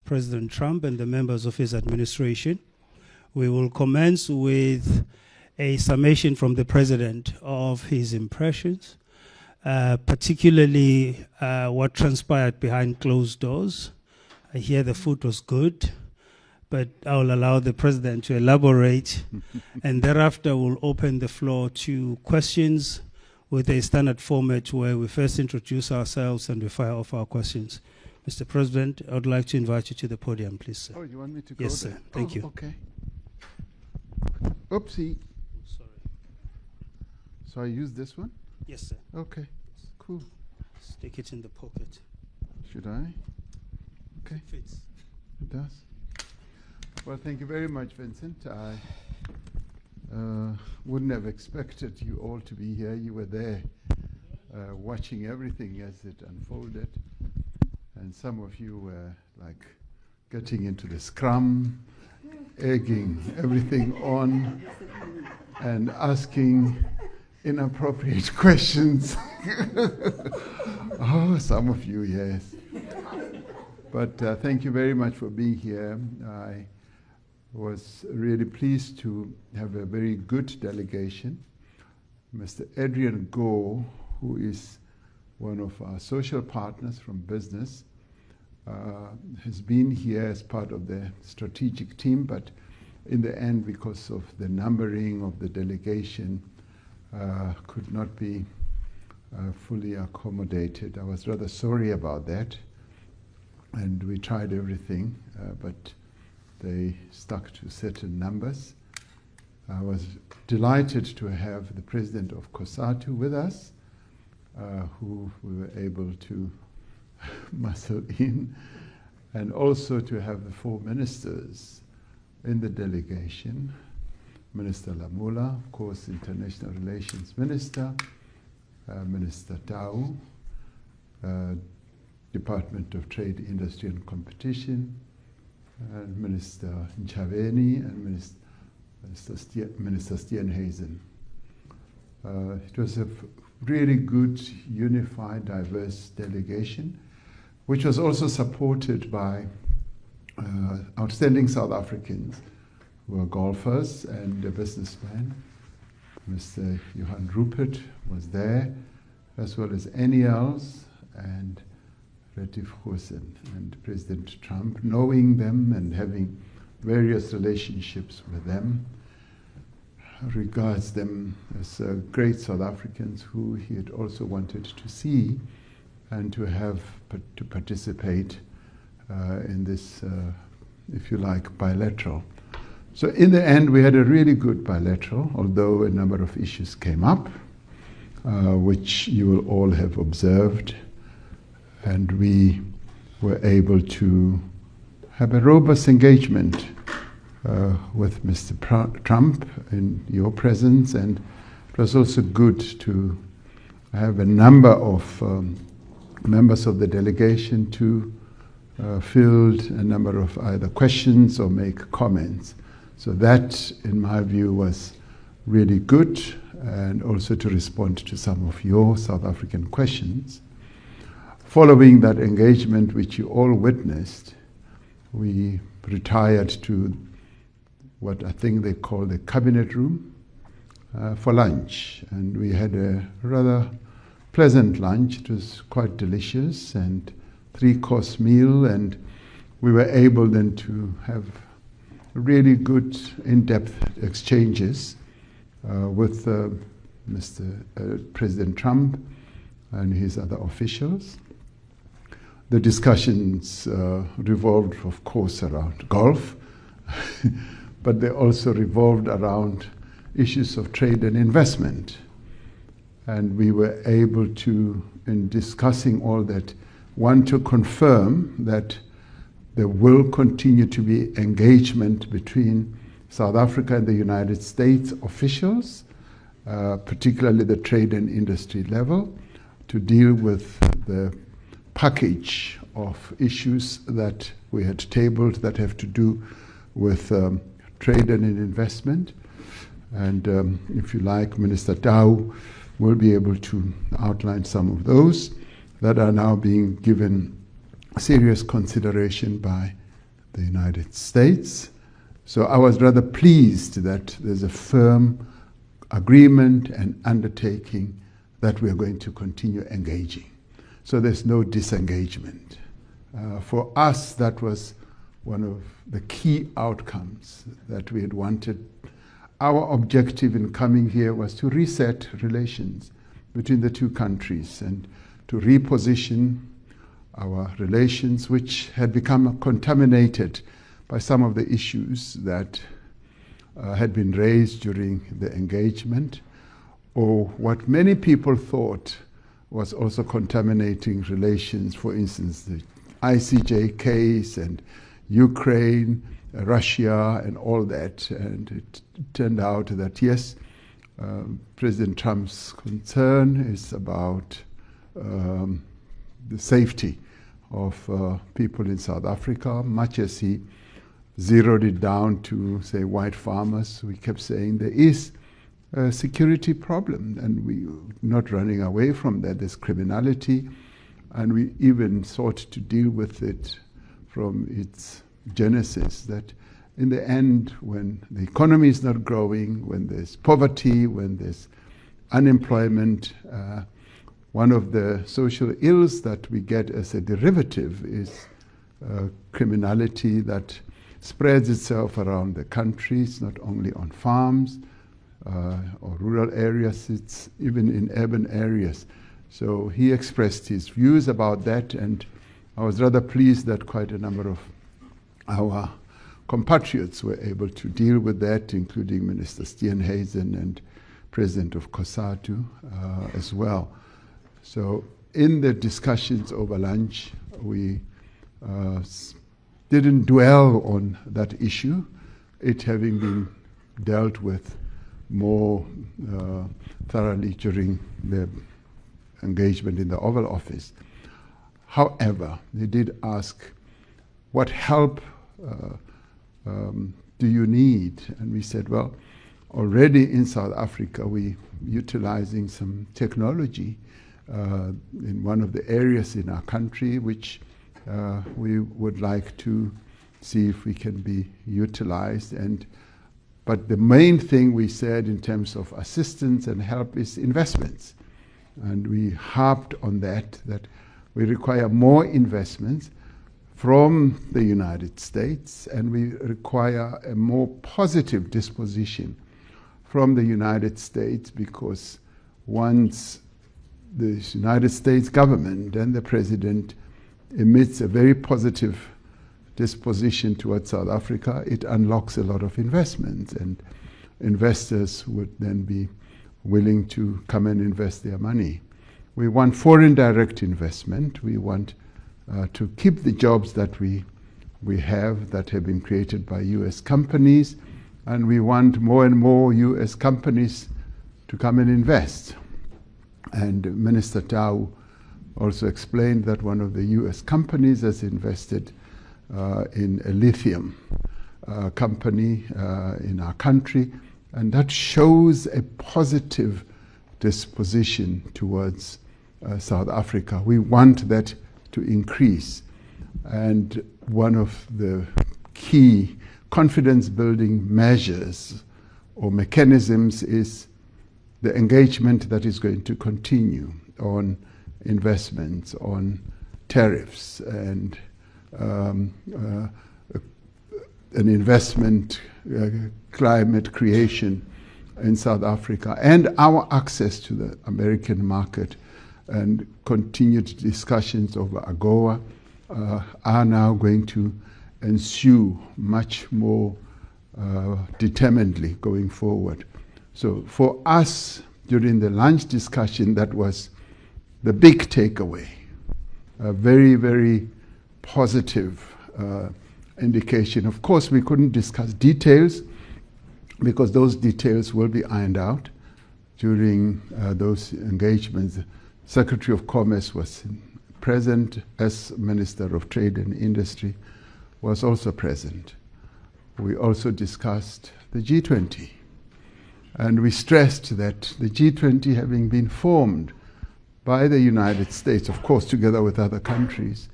President Trump and the members of his administration. We will commence with a summation from the President of his impressions, particularly what transpired behind closed doors. I hear the food was good, but I will allow the President to elaborate, and thereafter we'll open the floor to questions with a standard format where we first introduce ourselves and we fire off our questions. Mr. President, I would like to invite you to the podium, please, sir. Oh, you want me to go Yes, there? sir. Thank you. Okay. Oopsie. Sorry. So I use this one? Yes, sir. Okay. Cool. Stick it in the pocket. Should I? Okay. It fits. It does. Well, thank you very much, Vincent. I wouldn't have expected you all to be here. You were there watching everything as it unfolded. And some of you were like getting into the scrum, egging everything on, and asking inappropriate questions. Oh, some of you, yes. But thank you very much for being here. I was really pleased to have a very good delegation. Mr. Adrian Go, who is one of our social partners from business, has been here as part of the strategic team, but in the end, because of the numbering of the delegation, could not be fully accommodated. I was rather sorry about that, and we tried everything, but they stuck to certain numbers. I was delighted to have the president of COSATU with us, who we were able to muscle in, and also to have the 4 ministers in the delegation. Minister Lamula, of course, International Relations Minister, Minister Tau, Department of Trade, Industry and Competition, and Minister Nchaveni and Minister Steenhuisen. It was a really good, unified, diverse delegation, which was also supported by outstanding South Africans who are golfers and a businessman. Mr. Johan Rupert was there, as well as Eniels and Retief Goosen, and President Trump, knowing them and having various relationships with them, regards them as great South Africans who he had also wanted to see and to have to participate in this, if you like, bilateral. So in the end, we had a really good bilateral, although a number of issues came up, which you will all have observed. And we were able to have a robust engagement with Mr. Trump in your presence, and it was also good to have a number of members of the delegation to field a number of either questions or make comments. So that, in my view, was really good, and also to respond to some of your South African questions. Following that engagement, which you all witnessed, we retired to what I think they call the cabinet room for lunch. And we had a rather pleasant lunch. It was quite delicious, and 3-course meal. And we were able then to have really good, in-depth exchanges with President Trump and his other officials. The discussions revolved, of course, around golf, but they also revolved around issues of trade and investment. And we were able to, in discussing all that, want to confirm that there will continue to be engagement between South Africa and the United States officials, particularly the trade and industry level, to deal with the package of issues that we had tabled that have to do with trade and investment. And if you like, Minister Tau will be able to outline some of those that are now being given serious consideration by the United States. So I was rather pleased that there's a firm agreement and undertaking that we are going to continue engaging. So there's no disengagement. For us, that was one of the key outcomes that we had wanted. Our objective in coming here was to reset relations between the two countries and to reposition our relations, which had become contaminated by some of the issues that had been raised during the engagement, or what many people thought was also contaminating relations, for instance, the ICJ case and Ukraine, Russia, and all that. And it turned out that, yes, President Trump's concern is about the safety of people in South Africa, much as he zeroed it down to, say, white farmers. We kept saying there is a security problem, and we're not running away from that. There's criminality, and we even sought to deal with it from its genesis, that in the end, when the economy is not growing, when there's poverty, when there's unemployment, one of the social ills that we get as a derivative is criminality that spreads itself around the country. It's not only on farms or rural areas, it's even in urban areas. So he expressed his views about that, and I was rather pleased that quite a number of our compatriots were able to deal with that, including Minister Steenhuisen and President of COSATU as well. So in the discussions over lunch, we didn't dwell on that issue, it having been dealt with more thoroughly during the engagement in the Oval Office. However, they did ask, what help do you need? And we said, well, already in South Africa, we're utilizing some technology in one of the areas in our country, which we would like to see if we can be utilized. But the main thing we said in terms of assistance and help is investments. And we harped on that we require more investments from the United States, and we require a more positive disposition from the United States, because once the United States government and the president emits a very positive disposition towards South Africa, it unlocks a lot of investments, and investors would then be willing to come and invest their money. We want foreign direct investment. We want to keep the jobs that we have that have been created by U.S. companies, and we want more and more U.S. companies to come and invest. And Minister Tau also explained that one of the U.S. companies has invested in a lithium company in our country, and that shows a positive disposition towards South Africa. We want that to increase, and one of the key confidence-building measures or mechanisms is the engagement that is going to continue on investments, on tariffs, and an investment climate creation in South Africa, and our access to the American market, and continued discussions over AGOA are now going to ensue much more determinedly going forward. So for us, during the lunch discussion, that was the big takeaway, a very, very positive indication. Of course, we couldn't discuss details because those details will be ironed out during those engagements. Secretary of Commerce was present, as Minister of Trade and Industry was also present. We also discussed the G20, and we stressed that the G20, having been formed by the United States, of course together with other countries,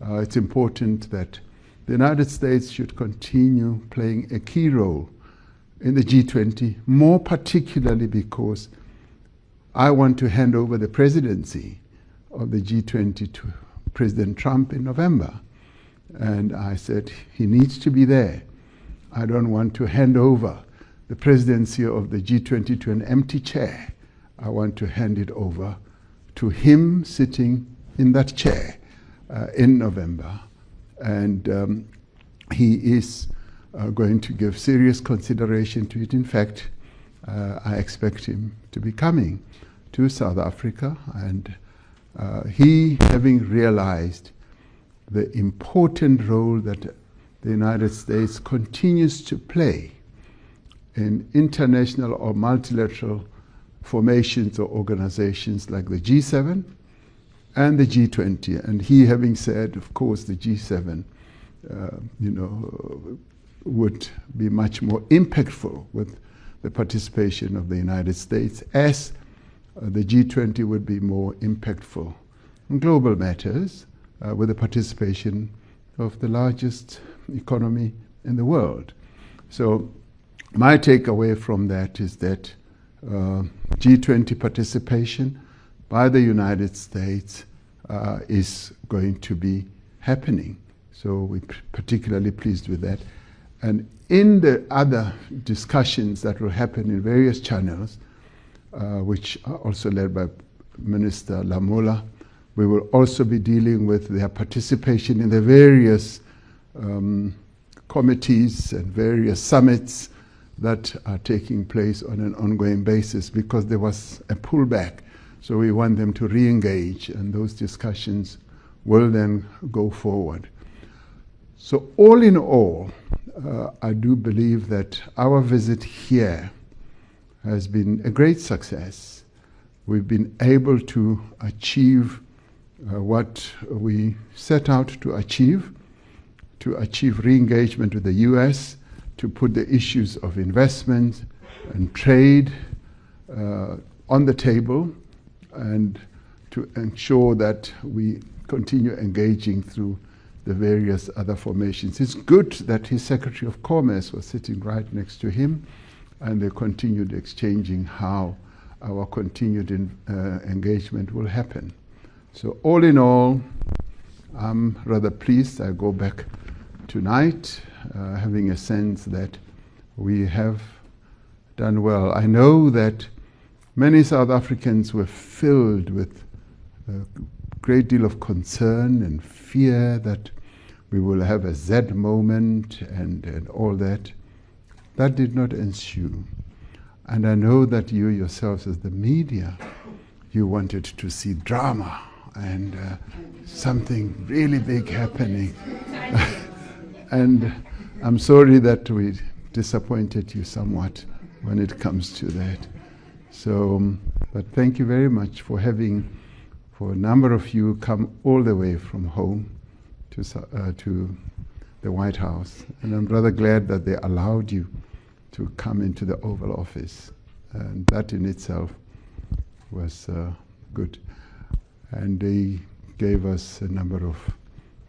it's important that the the United States should continue playing a key role in the G20, more particularly because I want to hand over the presidency of the G20 to President Trump in November. And I said, he needs to be there. I don't want to hand over the presidency of the G20 to an empty chair. I want to hand it over to him sitting in that chair in November. And he is going to give serious consideration to it. In fact, I expect him to be coming to South Africa, and he, having realized the important role that the United States continues to play in international or multilateral formations or organizations like the G7 and the G20, and he having said, of course, the G7 would be much more impactful with the participation of the United States, as the G20 would be more impactful on global matters with the participation of the largest economy in the world. So my takeaway from that is that G20 participation by the United States is going to be happening. So we're particularly pleased with that. And in the other discussions that will happen in various channels, which are also led by Minister Lamola, we will also be dealing with their participation in the various committees and various summits that are taking place on an ongoing basis, because there was a pullback. So we want them to re-engage, and those discussions will then go forward. So all in all, I do believe that our visit here has been a great success. We've been able to achieve what we set out to achieve re-engagement with the US, to put the issues of investment and trade on the table, and to ensure that we continue engaging through the various other formations. It's good that his Secretary of Commerce was sitting right next to him, and they continued exchanging how our continued engagement will happen. So all in all, I'm rather pleased. I go back tonight having a sense that we have done well. I know that many South Africans were filled with a great deal of concern and fear that we will have a Z moment and all that. That did not ensue. And I know that you yourselves as the media, you wanted to see drama and something really big happening. And I'm sorry that we disappointed you somewhat when it comes to that. So, but thank you very much for having, for a number of you, come all the way from home to the White House. And I'm rather glad that they allowed you to come into the Oval Office. And that in itself was good. And they gave us a number of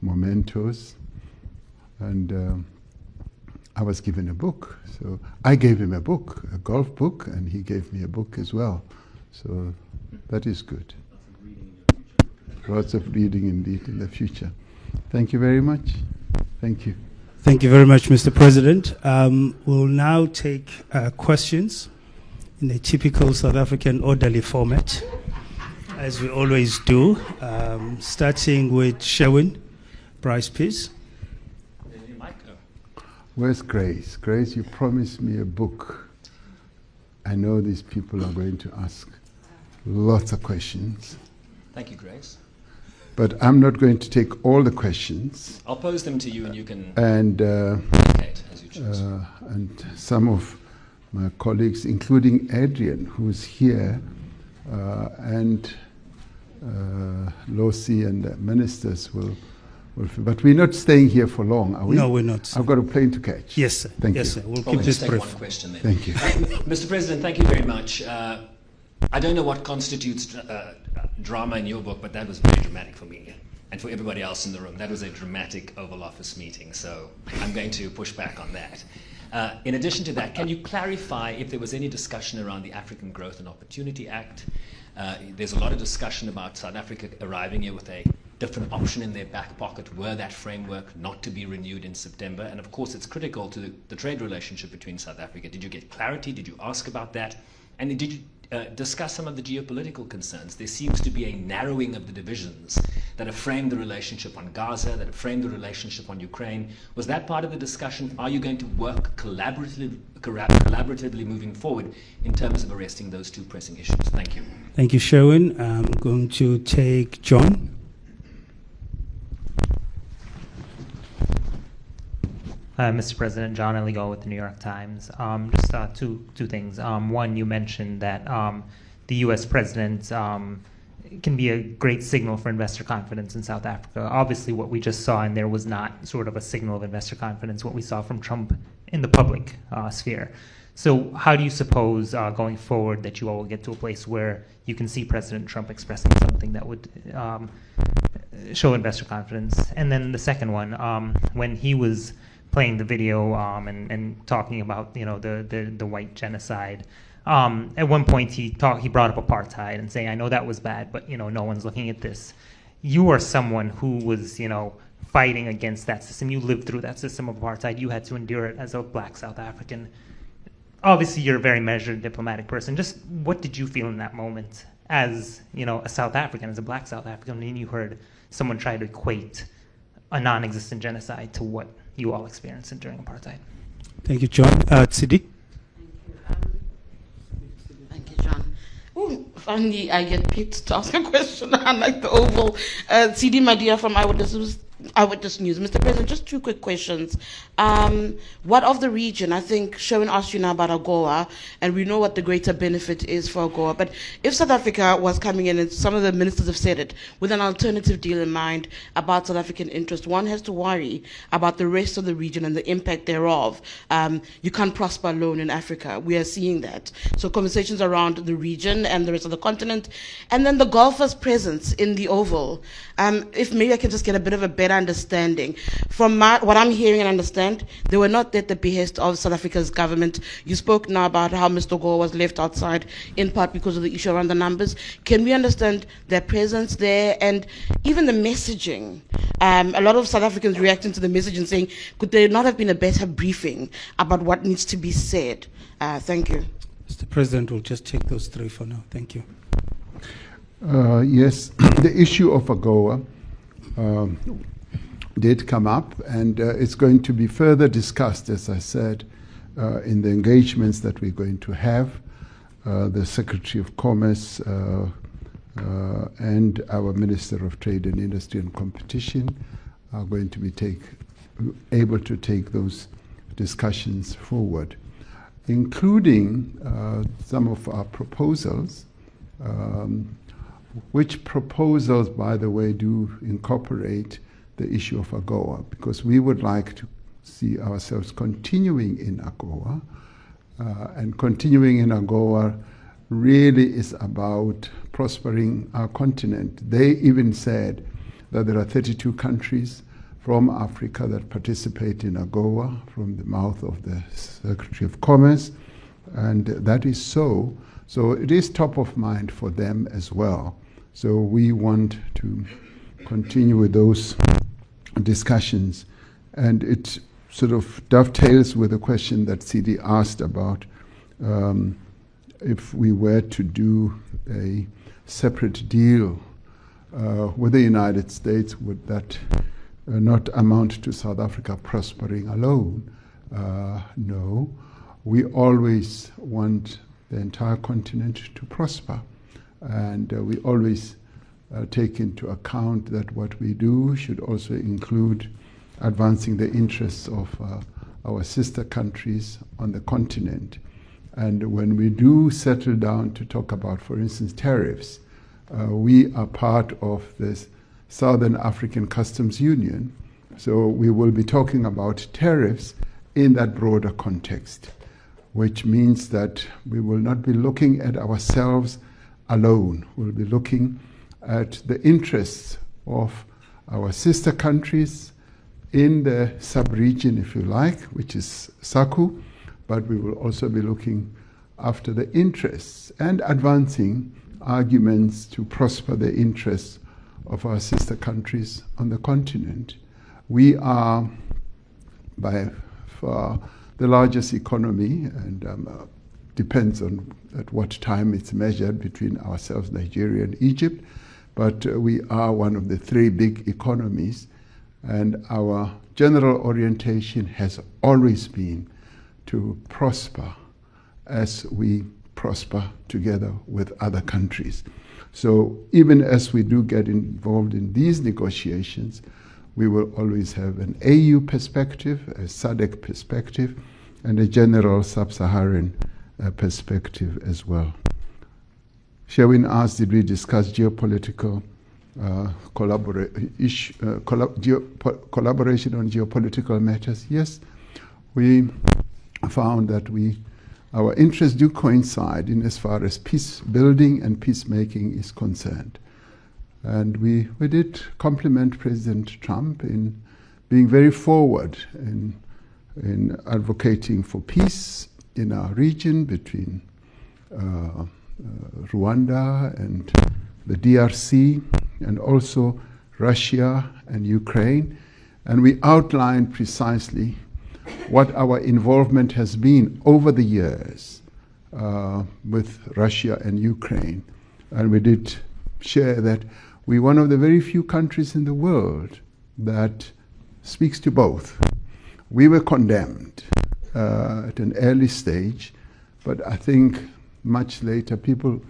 mementos. And I was given a book. So I gave him a book, a golf book, and he gave me a book as well. So that is good. Lots of reading indeed in the future. Thank you very much. Thank you. Thank you very much, Mr. President. We'll now take questions in a typical South African orderly format, as we always do, starting with Sherwin, Bryce Peace. Where's Grace? Grace, you promised me a book. I know these people are going to ask lots of questions. Thank you, Grace. But I'm not going to take all the questions. I'll pose them to you and you can indicate as you choose. And some of my colleagues, including Adrian, who's here, and Losi and the ministers will. But we're not staying here for long, are we? No, we're not. I've got a plane to catch. Yes, sir. Thank yes, you. Sir. We'll Probably keep this take brief. one question then. Thank you. Mr. President, thank you very much. I don't know what constitutes drama in your book, but that was very dramatic for me. And for everybody else in the room, that was a dramatic Oval Office meeting, so I'm going to push back on that. In addition to that, can you clarify if there was any discussion around the African Growth and Opportunity Act? There's a lot of discussion about South Africa arriving here with a different option in their back pocket were that framework not to be renewed in September. And of course, it's critical to the trade relationship between South Africa. Did you get clarity? Did you ask about that? And did you discuss some of the geopolitical concerns? There seems to be a narrowing of the divisions that have framed the relationship on Gaza, that have framed the relationship on Ukraine. Was that part of the discussion? Are you going to work collaboratively moving forward in terms of arresting those two pressing issues? Thank you. Thank you, Sherwin. I'm going to take John. Mr. President, John Eligo with the New York Times. Just two things. One, you mentioned that the U.S. president can be a great signal for investor confidence in South Africa. Obviously, what we just saw in there was not sort of a signal of investor confidence, what we saw from Trump in the public sphere. So how do you suppose going forward that you all will get to a place where you can see President Trump expressing something that would show investor confidence? And then the second one, when he was playing the video and talking about the white genocide. At one point he brought up apartheid and saying, I know that was bad, but no one's looking at this. You are someone who was fighting against that system. You lived through that system of apartheid. You had to endure it as a black South African. Obviously you're a very measured diplomatic person. Just what did you feel in that moment as a South African, as a black South African, when you heard someone try to equate a non-existent genocide to what you all experienced during apartheid? Thank you, John. Sidi? Thank you, John. Ooh, finally I get picked to ask a question, unlike the Oval. Sidi Madia from Eyewitness News. Mr. President, just two quick questions. What of the region? I think Sherwin asked you now about AGOA, and we know what the greater benefit is for AGOA. But if South Africa was coming in, and some of the ministers have said it, with an alternative deal in mind about South African interest, one has to worry about the rest of the region and the impact thereof. You can't prosper alone in Africa. We are seeing that. So conversations around the region and the rest of the continent. And then the Gulfers' presence in the Oval. If maybe I can just get a bit of a better understanding. From what I'm hearing and understand, they were not at the behest of South Africa's government. You spoke now about how Mr. Gore was left outside, in part because of the issue around the numbers. Can we understand their presence there and even the messaging? A lot of South Africans reacting to the message and saying, could there not have been a better briefing about what needs to be said? Thank you. Mr. President, we'll just take those three for now. Thank you. Yes, the issue of AGOA did come up, and it's going to be further discussed, as I said, in the engagements that we're going to have. The Secretary of Commerce and our Minister of Trade and Industry and Competition are going to be able to take those discussions forward, including some of our proposals, which proposals, by the way, do incorporate the issue of AGOA, because we would like to see ourselves continuing in AGOA, and continuing in AGOA really is about prospering our continent. They even said that there are 32 countries from Africa that participate in AGOA, from the mouth of the Secretary of Commerce, and that is so. So it is top of mind for them as well. So we want to continue with those discussions. And it sort of dovetails with the question that CD asked about if we were to do a separate deal with the United States, would that not amount to South Africa prospering alone? No. We always want the entire continent to prosper. And we always take into account that what we do should also include advancing the interests of our sister countries on the continent. And when we do settle down to talk about, for instance, tariffs, we are part of this Southern African Customs Union. So we will be talking about tariffs in that broader context, which means that we will not be looking at ourselves alone. We'll be looking at the interests of our sister countries in the sub-region, if you like, which is SACU, but we will also be looking after the interests and advancing arguments to prosper the interests of our sister countries on the continent. We are by far the largest economy, and depends on at what time it's measured between ourselves, Nigeria and Egypt, but we are one of the three big economies, and our general orientation has always been to prosper as we prosper together with other countries. So even as we do get involved in these negotiations, we will always have an AU perspective, a SADC perspective, and a general sub-Saharan perspective as well. Sherwin asked, did we discuss geopolitical collaboration on geopolitical matters? Yes, we found that our interests do coincide in as far as peace building and peacemaking is concerned. And we did compliment President Trump in being very forward in advocating for peace in our region between Rwanda and the DRC, and also Russia and Ukraine. And we outlined precisely what our involvement has been over the years with Russia and Ukraine. And we did share that we're one of the very few countries in the world that speaks to both. We were condemned at an early stage, but I think much later people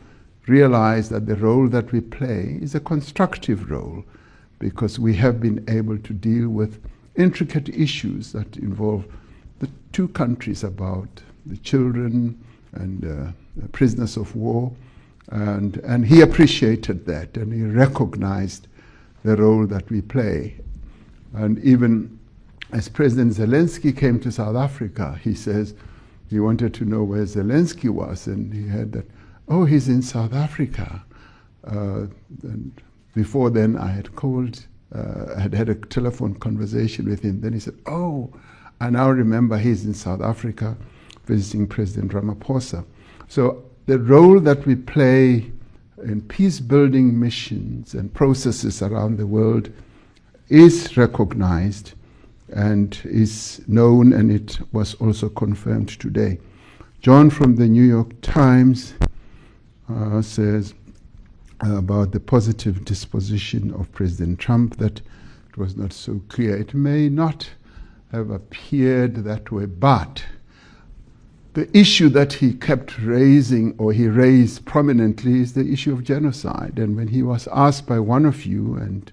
realized that the role that we play is a constructive role, because we have been able to deal with intricate issues that involve the two countries, about the children and prisoners of war, and he appreciated that, and he recognized the role that we play. And even as President Zelensky came to South Africa, he says he wanted to know where Zelensky was, and he had that, oh, he's in South Africa. And before then I had called, had a telephone conversation with him. Then he said, oh, I now remember he's in South Africa visiting President Ramphosa. So the role that we play in peace-building missions and processes around the world is recognized and is known, and it was also confirmed today. John from the New York Times says about the positive disposition of President Trump that it was not so clear. It may not have appeared that way, but the issue that he kept raising, or he raised prominently, is the issue of genocide. And when he was asked by one of you, and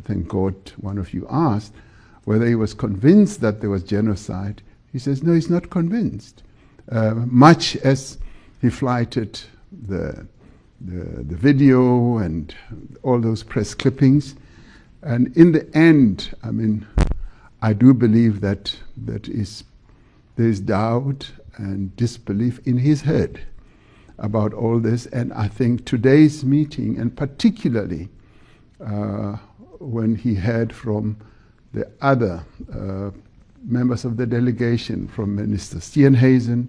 thank God one of you asked, whether he was convinced that there was genocide, he says, no, he's not convinced. Much as he flighted the video and all those press clippings. And in the end, I mean, I do believe that there is doubt and disbelief in his head about all this. And I think today's meeting, and particularly when he heard from the other members of the delegation, from Minister Steenhuisen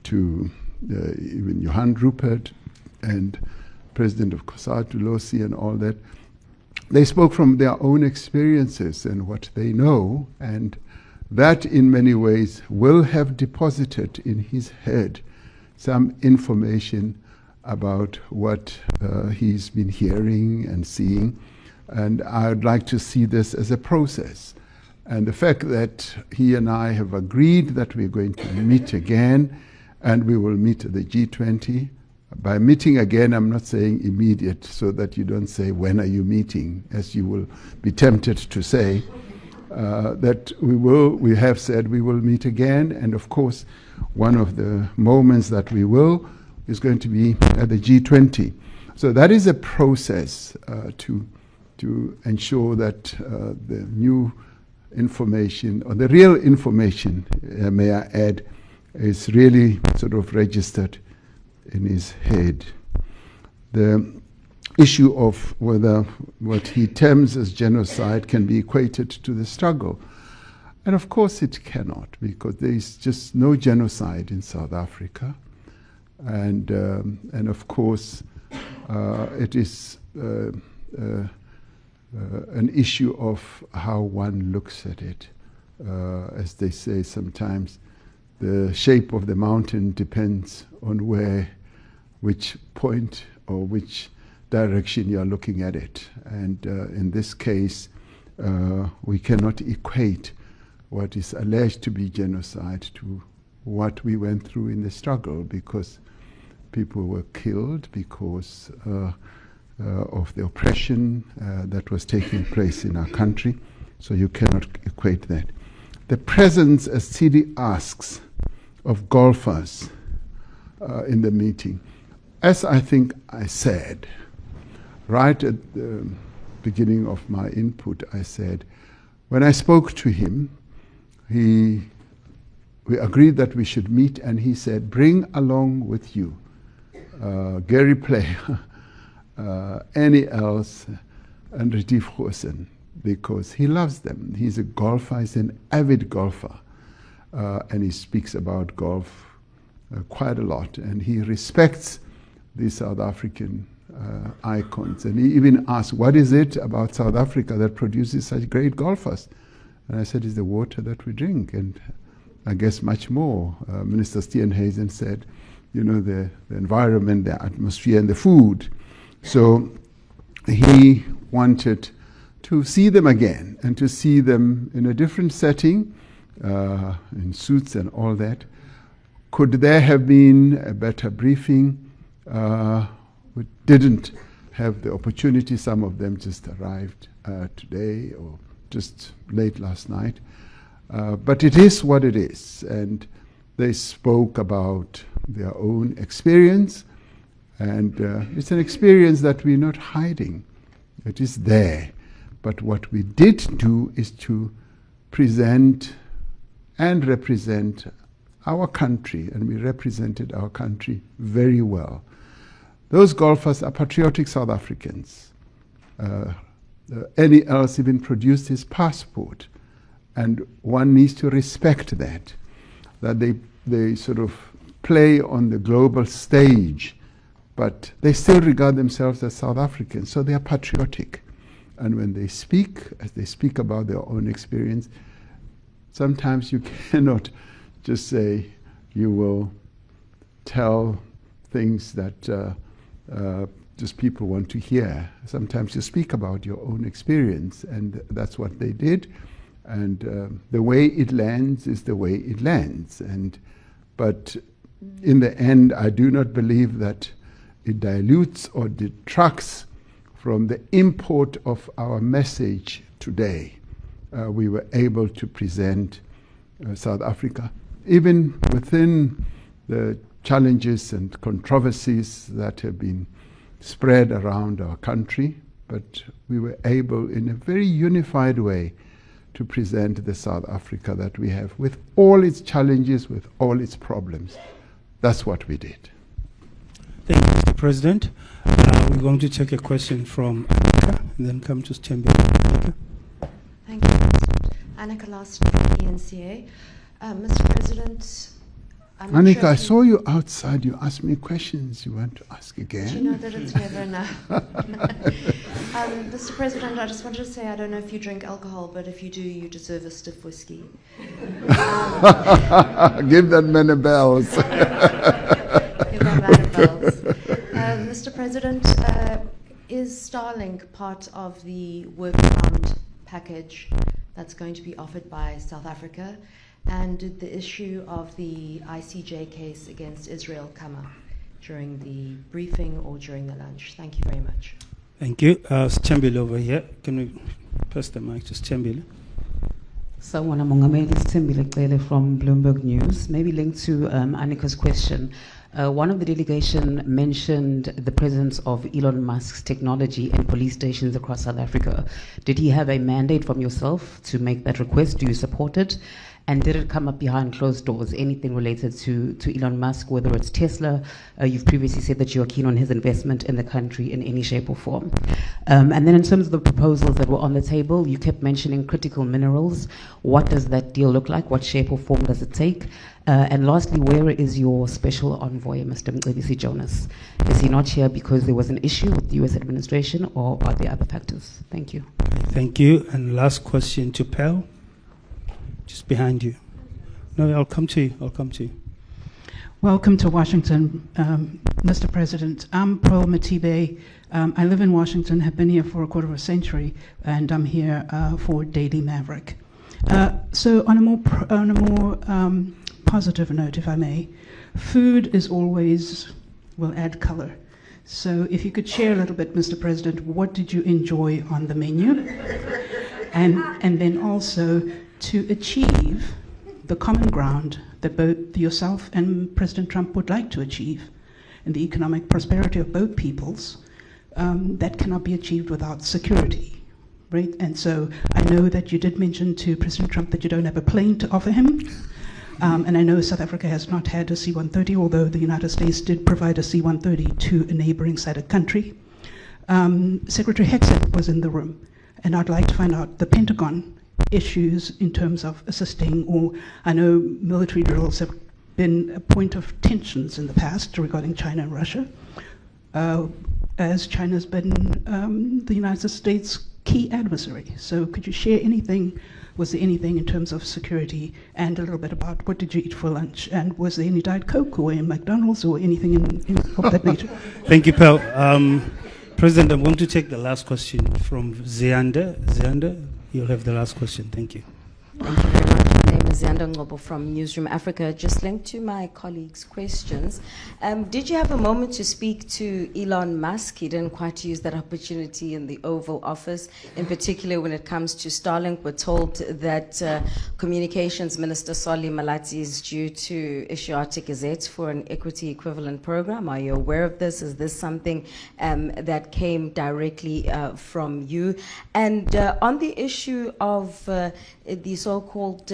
to even Johan Rupert and President of COSATU, Losi, and all that, they spoke from their own experiences and what they know, and that in many ways will have deposited in his head some information about what he's been hearing and seeing. And I'd like to see this as a process. And the fact that he and I have agreed that we're going to meet again, and we will meet at the G20. By meeting again, I'm not saying immediate, so that you don't say, when are you meeting, as you will be tempted to say. That we have said we will meet again, and of course, one of the moments that we will is going to be at the G20. So that is a process to ensure that the new information, or the real information, may I add, is really sort of registered in his head. The issue of whether what he terms as genocide can be equated to the struggle. And of course it cannot, because there is just no genocide in South Africa. And of course it is an issue of how one looks at it. As they say sometimes, the shape of the mountain depends on which point or which direction you are looking at it. And in this case, we cannot equate what is alleged to be genocide to what we went through in the struggle, because people were killed because of the oppression that was taking place in our country. So you cannot equate that. The presence, as Sidi asks, of golfers in the meeting, as I think I said, right at the beginning of my input, I said, when I spoke to him, we agreed that we should meet, and he said, bring along with you Gary Player, Annie Els, and Retief Goosen, because he loves them. He's a golfer, he's an avid golfer, and he speaks about golf quite a lot, and he respects the South African icons. And he even asked, what is it about South Africa that produces such great golfers? And I said, it's the water that we drink, and I guess much more. Minister Steenhuisen said, you know, the environment, the atmosphere, and the food. So he wanted to see them again, and to see them in a different setting, in suits and all that. Could there have been a better briefing? We didn't have the opportunity. Some of them just arrived today or just late last night. But it is what it is. And they spoke about their own experience. And it's an experience that we're not hiding. It is there. But what we did do is to present and represent our country, and we represented our country very well. Those golfers are patriotic South Africans. Any else even produced his passport, and one needs to respect that they sort of play on the global stage, but they still regard themselves as South Africans, so they are patriotic. And when they speak, as they speak about their own experience, sometimes you cannot just say you will tell things that just people want to hear. Sometimes you speak about your own experience, and that's what they did. And the way it lands is the way it lands. But in the end, I do not believe that it dilutes or detracts from the import of our message today. We were able to present South Africa, even within the challenges and controversies that have been spread around our country, but we were able in a very unified way to present the South Africa that we have, with all its challenges, with all its problems. That's what we did. Thank you, Mr. President. We're going to take a question from Annika and then come to Sthembile. Thank you, President. Annika Larson from ENCA. Mr. President, Annika, I saw you outside. You asked me questions. You want to ask again? Do you know that it's never enough? Mr. President, I just wanted to say I don't know if you drink alcohol, but if you do, you deserve a stiff whiskey. Give that man a bells. Give that man a bells. Mr. President, is Starlink part of the work around package that's going to be offered by South Africa? And did the issue of the ICJ case against Israel come up during the briefing or during the lunch? Thank you very much. Thank you. Sthembile over here. Can we pass the mic to Sthembile? Sawubona Mongameli, Sthembile Cele from Bloomberg News. Maybe linked to Annika's question. One of the delegation mentioned the presence of Elon Musk's technology in police stations across South Africa. Did he have a mandate from yourself to make that request? Do you support it? And did it come up behind closed doors, anything related to Elon Musk, whether it's Tesla? You've previously said that you are keen on his investment in the country in any shape or form. And then in terms of the proposals that were on the table, you kept mentioning critical minerals. What does that deal look like? What shape or form does it take? And lastly, where is your special envoy, Mr. Mcebisi Jonas? Is he not here because there was an issue with the US administration, or are there other factors? Thank you. Thank you. And last question to Pearl, just behind you. No, I'll come to you. I'll come to you. Welcome to Washington, Mr. President. I'm Pearl Matibe. I live in Washington, have been here for a quarter of a century, and I'm here for Daily Maverick. So on a more positive note, if I may, food is always, will add color. So if you could share a little bit, Mr. President, what did you enjoy on the menu? And then also to achieve the common ground that both yourself and President Trump would like to achieve, and the economic prosperity of both peoples, that cannot be achieved without security, right? And so I know that you did mention to President Trump that you don't have a plane to offer him. And I know South Africa has not had a C-130, although the United States did provide a C-130 to a neighboring SADC country. Secretary Hegseth was in the room, and I'd like to find out the Pentagon issues in terms of assisting, or I know military drills have been a point of tensions in the past regarding China and Russia, as China's been the United States' key adversary. So could you share anything? Was there anything in terms of security, and a little bit about what did you eat for lunch, and was there any Diet Coke or any McDonald's or anything of that nature? Thank you, Pearl. President, I'm going to take the last question from Zianda. Zianda, you'll have the last question. Thank you. Thank you very much. My name is Zianda Ngobo from Newsroom Africa. Just linked to my colleagues' questions. Did you have a moment to speak to Elon Musk? He didn't quite use that opportunity in the Oval Office, in particular when it comes to Starlink. We're told that Communications Minister Solly Malatsi is due to issue Arctic Gazette for an equity equivalent program. Are you aware of this? Is this something that came directly from you? And on the issue of the so-called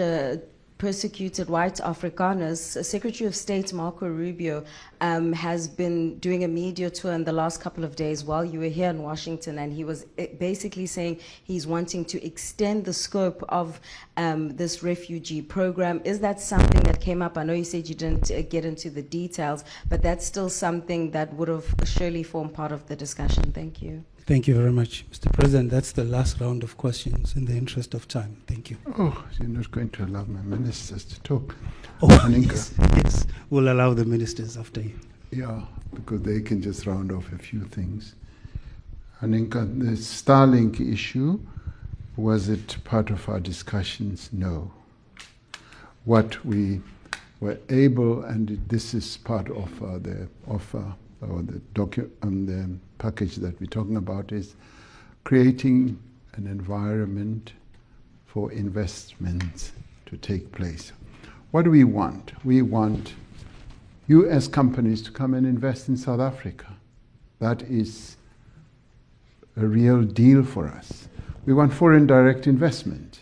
persecuted white Afrikaners, Secretary of State Marco Rubio has been doing a media tour in the last couple of days while you were here in Washington, and he was basically saying he's wanting to extend the scope of this refugee program. Is that something that came up? I know you said you didn't get into the details, but that's still something that would have surely formed part of the discussion. Thank you. Thank you very much, Mr. President. That's the last round of questions in the interest of time. Thank you. Oh, you're not going to allow my ministers to talk. Oh, yes, we'll allow the ministers after you. Yeah, because they can just round off a few things. Aninka, the Starlink issue, was it part of our discussions? No. What we were able, and this is part of the offer, or the package that we're talking about, is creating an environment for investments to take place. What do we want? We want US companies to come and invest in South Africa. That is a real deal for us. We want foreign direct investment.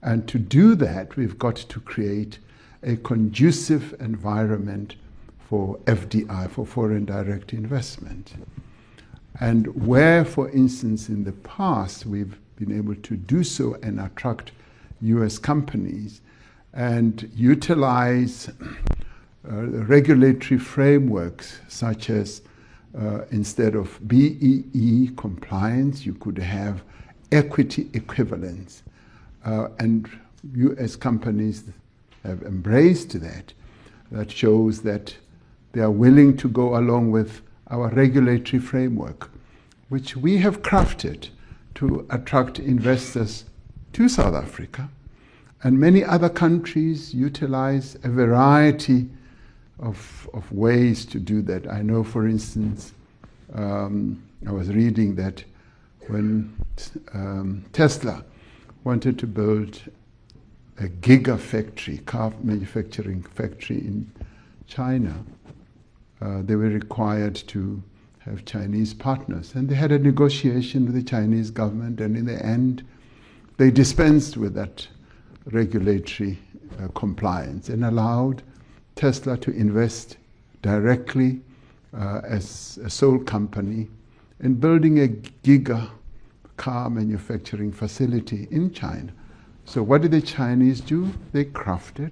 And to do that, we've got to create a conducive environment for FDI, for foreign direct investment. And where, for instance, in the past, we've been able to do so and attract US companies and utilize regulatory frameworks such as instead of BEE compliance, you could have equity equivalence. And US companies have embraced that. That shows that they are willing to go along with our regulatory framework, which we have crafted to attract investors to South Africa. And many other countries utilize a variety of ways to do that. I know, for instance, I was reading that when Tesla wanted to build a gigafactory, car manufacturing factory in China, they were required to have Chinese partners. And they had a negotiation with the Chinese government, and in the end, they dispensed with that regulatory compliance and allowed Tesla to invest directly as a sole company in building a giga car manufacturing facility in China. So what did the Chinese do? They crafted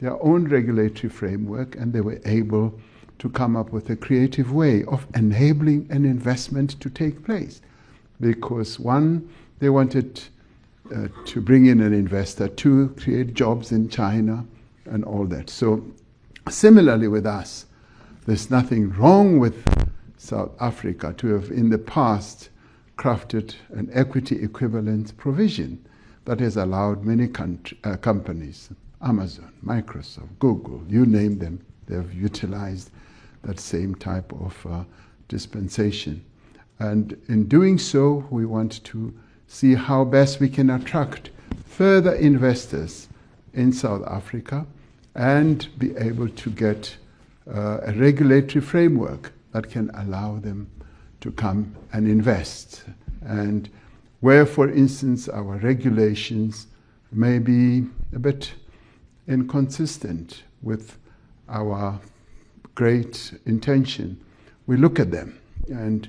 their own regulatory framework, and they were able to come up with a creative way of enabling an investment to take place. Because one, they wanted to bring in an investor, two, create jobs in China and all that. So similarly with us, there's nothing wrong with South Africa to have in the past crafted an equity equivalent provision that has allowed many companies, Amazon, Microsoft, Google, you name them, they have utilized that same type of dispensation. And in doing so, we want to see how best we can attract further investors in South Africa and be able to get a regulatory framework that can allow them to come and invest. And where, for instance, our regulations may be a bit inconsistent with our great intention, we look at them. And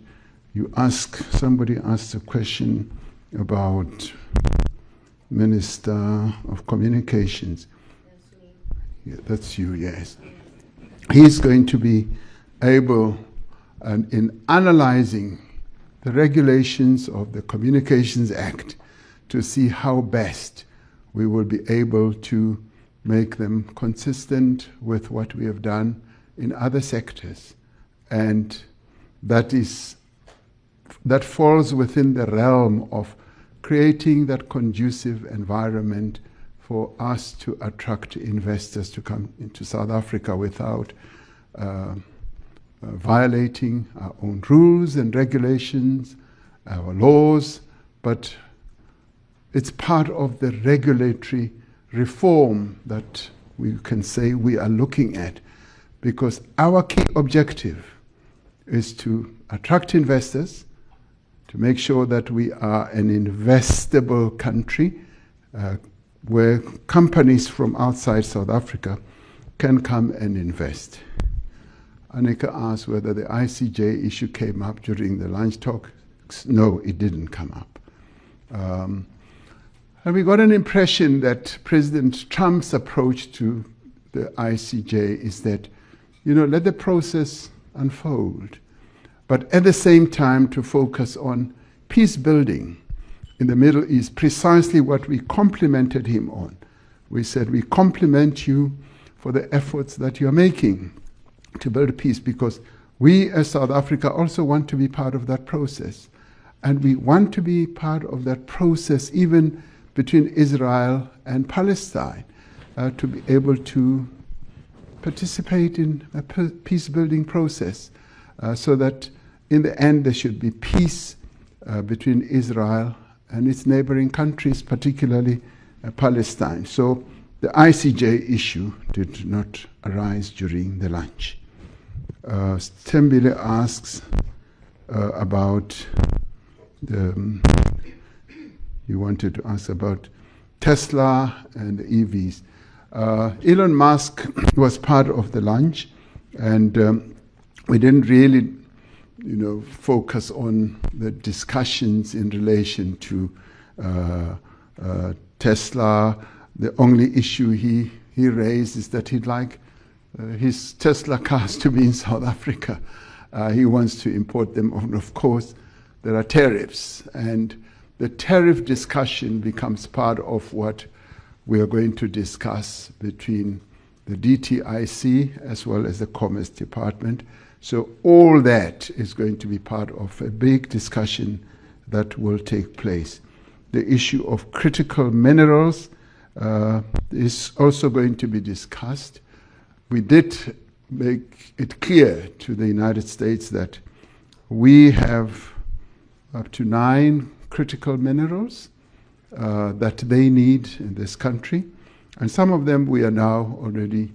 somebody asked a question about Minister of Communications. Yeah, that's you, yes. He's going to be able, in analyzing the regulations of the Communications Act, to see how best we will be able to make them consistent with what we have done in other sectors. And that falls within the realm of creating that conducive environment for us to attract investors to come into South Africa without violating our own rules and regulations, our laws, but it's part of the regulatory reform that we can say we are looking at, because our key objective is to attract investors, to make sure that we are an investable country where companies from outside South Africa can come and invest. Annika asked whether the ICJ issue came up during the lunch talk. No, it didn't come up. And we got an impression that President Trump's approach to the ICJ is that, let the process unfold, but at the same time to focus on peace building in the Middle East, precisely what we complimented him on. We said, we compliment you for the efforts that you're making to build peace, because we as South Africa also want to be part of that process. And we want to be part of that process even between Israel and Palestine, to be able to participate in a peace-building process, so that in the end there should be peace between Israel and its neighboring countries, particularly Palestine. So the ICJ issue did not arise during the lunch. Stembile asks about you wanted to ask about Tesla and the EVs. Elon Musk was part of the lunch, and we didn't really focus on the discussions in relation to Tesla. The only issue he raised is that he'd like his Tesla cars to be in South Africa. He wants to import them, and of course there are tariffs, and the tariff discussion becomes part of what we are going to discuss between the DTIC as well as the Commerce Department. So all that is going to be part of a big discussion that will take place. The issue of critical minerals is also going to be discussed. We did make it clear to the United States that we have up to 9 critical minerals that they need in this country. And some of them we are now already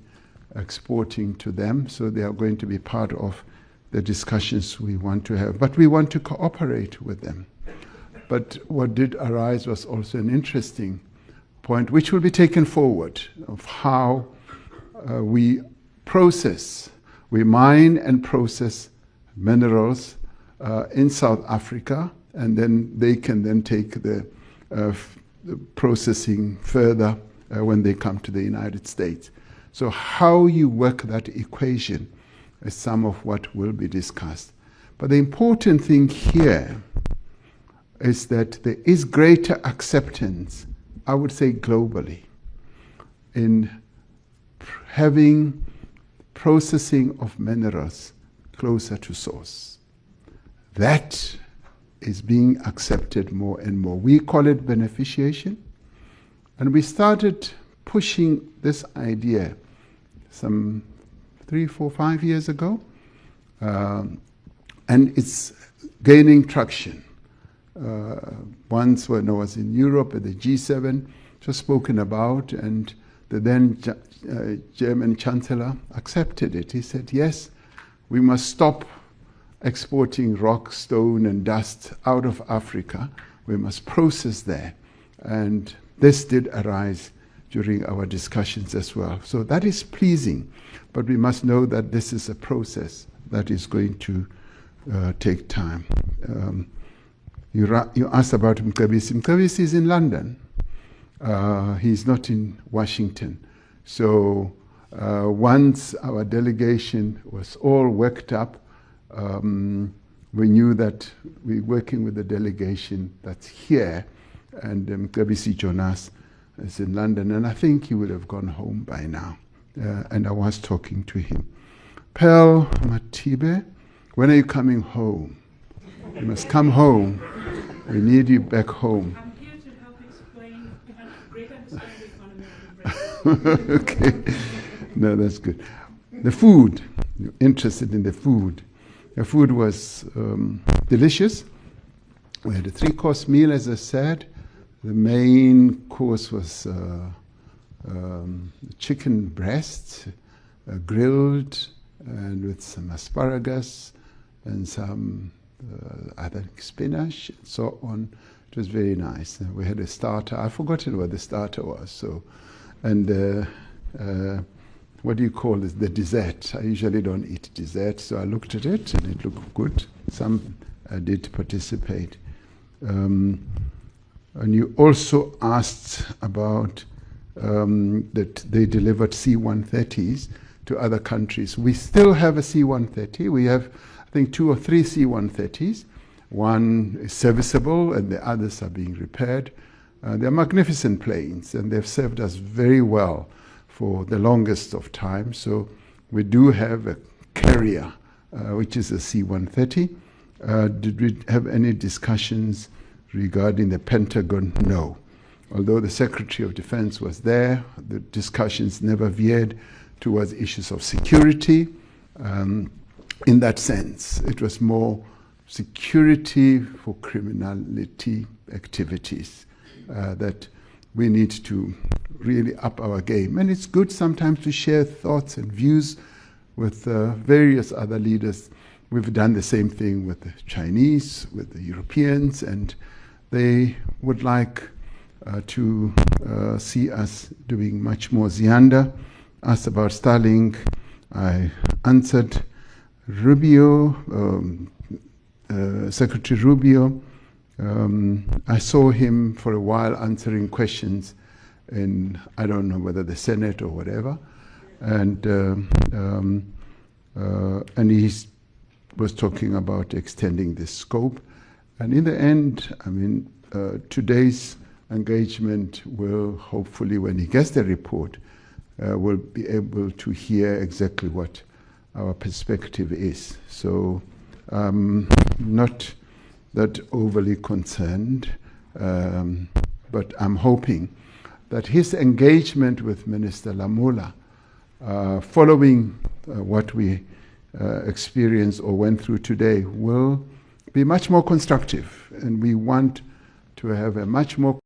exporting to them, so they are going to be part of the discussions we want to have. But we want to cooperate with them. But what did arise was also an interesting point which will be taken forward of how we mine and process minerals in South Africa, and then they can then take the processing further when they come to the United States. So how you work that equation is some of what will be discussed. But the important thing here is that there is greater acceptance, I would say globally, in having processing of minerals closer to source. That is being accepted more and more. We call it beneficiation, and we started pushing this idea some 3, 4, 5 years ago, and it's gaining traction. Once when I was in Europe at the G7, it was spoken about, and the then German Chancellor accepted it. He said, yes, we must stop exporting rock, stone, and dust out of Africa. We must process there. And this did arise during our discussions as well. So that is pleasing, but we must know that this is a process that is going to take time. You asked about Mcebisi. Mcebisi is in London. He's not in Washington. So once our delegation was all worked up, we knew that we're working with the delegation that's here, and Mcebisi Jonas is in London, and I think he would have gone home by now. And I was talking to him. Pearl Matibe, when are you coming home? You must come home. We need you back home. I'm here to help explain, have greater understanding of economy. Okay. No, that's good. The food, you're interested in the food. The food was delicious. We had a 3-course meal, as I said. The main course was chicken breast, grilled, and with some asparagus and some I think spinach and so on. It was very nice. We had a starter. I've forgotten what the starter was. So, and what do you call it? The dessert. I usually don't eat dessert, so I looked at it and it looked good. Some did participate. And you also asked about that they delivered C-130s to other countries. We still have a C-130. We have, I think, 2 or 3 C-130s. One is serviceable and the others are being repaired. They're magnificent planes and they've served us very well for the longest of time. So we do have a carrier, which is a C-130. Did we have any discussions regarding the Pentagon? No. Although the Secretary of Defense was there, the discussions never veered towards issues of security. In that sense, it was more security for criminality activities that we need to really up our game. And it's good sometimes to share thoughts and views with various other leaders. We've done the same thing with the Chinese, with the Europeans, and they would like to see us doing much more. Zianda asked about Starlink. I answered. Rubio, Secretary Rubio, I saw him for a while answering questions in, I don't know whether the Senate or whatever, and he was talking about extending the scope. And in the end, I mean, today's engagement will hopefully, when he gets the report, will be able to hear exactly what our perspective is. So I'm not that overly concerned, but I'm hoping that his engagement with Minister Lamola, following what we experienced or went through today, will be much more constructive. And we want to have a much more